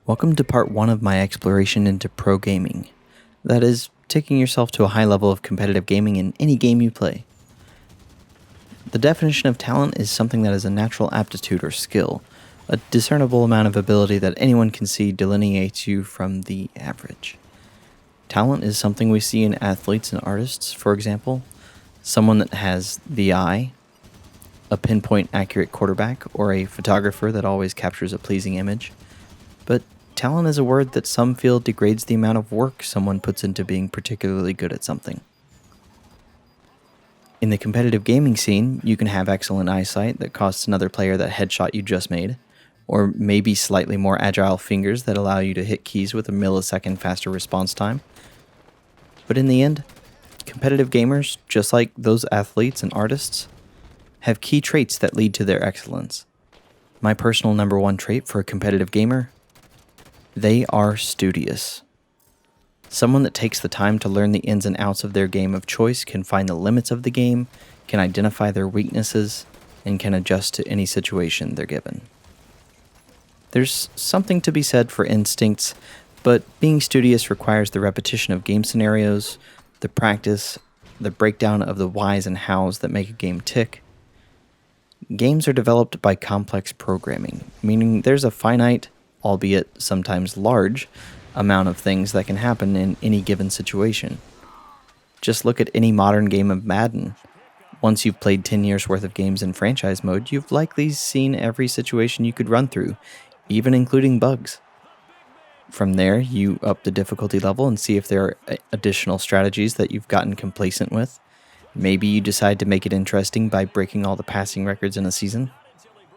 Welcome to part 1 of my exploration into pro gaming. That is, taking yourself to a high level of competitive gaming in any game you play. The definition of talent is something that is a natural aptitude or skill, a discernible amount of ability that anyone can see delineates you from the average. Talent is something we see in athletes and artists, for example, someone that has the eye, a pinpoint accurate quarterback, or a photographer that always captures a pleasing image. But talent is a word that some feel degrades the amount of work someone puts into being particularly good at something. In the competitive gaming scene, you can have excellent eyesight that costs another player that headshot you just made, or maybe slightly more agile fingers that allow you to hit keys with a millisecond faster response time. But in the end, competitive gamers, just like those athletes and artists, have key traits that lead to their excellence. My personal number one trait for a competitive gamer: they are studious. Someone that takes the time to learn the ins and outs of their game of choice can find the limits of the game, can identify their weaknesses, and can adjust to any situation they're given. There's something to be said for instincts, but being studious requires the repetition of game scenarios, the practice, the breakdown of the whys and hows that make a game tick. Games are developed by complex programming, meaning there's a finite, albeit sometimes large, amount of things that can happen in any given situation. Just look at any modern game of Madden. Once you've played 10 years worth of games in franchise mode, you've likely seen every situation you could run through, even including bugs. From there, you up the difficulty level and see if there are additional strategies that you've gotten complacent with. Maybe you decide to make it interesting by breaking all the passing records in a season.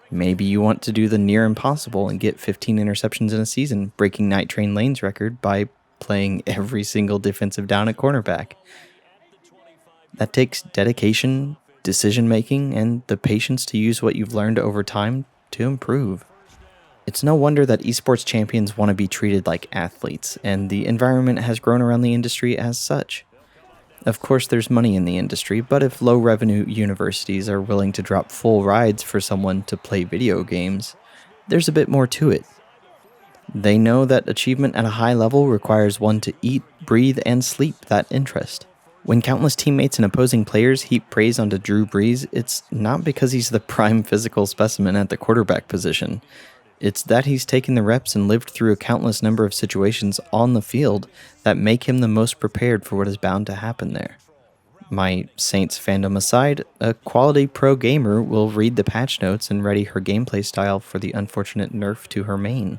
Maybe you want to do the near impossible and get 15 interceptions in a season, breaking Night Train Lane's record by playing every single defensive down at cornerback. That takes dedication, decision-making, and the patience to use what you've learned over time to improve. It's no wonder that esports champions want to be treated like athletes, and the environment has grown around the industry as such. Of course, there's money in the industry, but if low-revenue universities are willing to drop full rides for someone to play video games, there's a bit more to it. They know that achievement at a high level requires one to eat, breathe, and sleep that interest. When countless teammates and opposing players heap praise onto Drew Brees, it's not because he's the prime physical specimen at the quarterback position. It's that he's taken the reps and lived through a countless number of situations on the field that make him the most prepared for what is bound to happen there. My Saints fandom aside, a quality pro gamer will read the patch notes and ready her gameplay style for the unfortunate nerf to her main.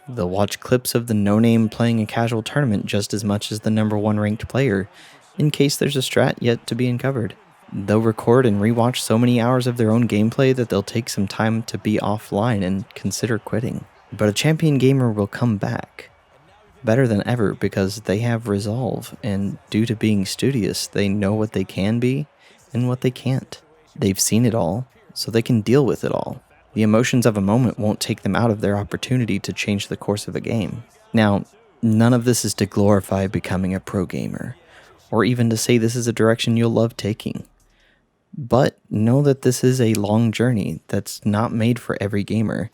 They'll watch clips of the no-name playing a casual tournament just as much as the number one ranked player, in case there's a strat yet to be uncovered. They'll record and rewatch so many hours of their own gameplay that they'll take some time to be offline and consider quitting. But a champion gamer will come back, better than ever, because they have resolve, and due to being studious, they know what they can be and what they can't. They've seen it all, so they can deal with it all. The emotions of a moment won't take them out of their opportunity to change the course of a game. Now, none of this is to glorify becoming a pro gamer, or even to say this is a direction you'll love taking. But know that this is a long journey that's not made for every gamer,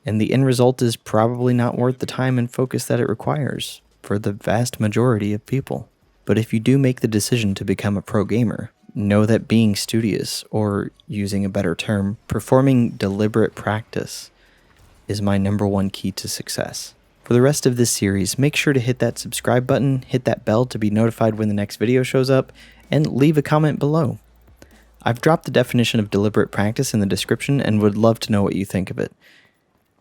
and the end result is probably not worth the time and focus that it requires for the vast majority of people. But if you do make the decision to become a pro gamer, know that being studious, or using a better term, performing deliberate practice, is my number one key to success. For the rest of this series, make sure to hit that subscribe button, hit that bell to be notified when the next video shows up, and leave a comment below. I've dropped the definition of deliberate practice in the description and would love to know what you think of it.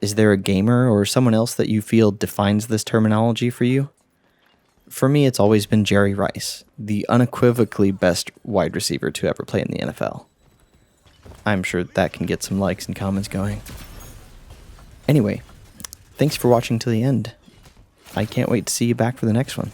Is there a gamer or someone else that you feel defines this terminology for you? For me, it's always been Jerry Rice, the unequivocally best wide receiver to ever play in the NFL. I'm sure that can get some likes and comments going. Anyway, thanks for watching to the end. I can't wait to see you back for the next one.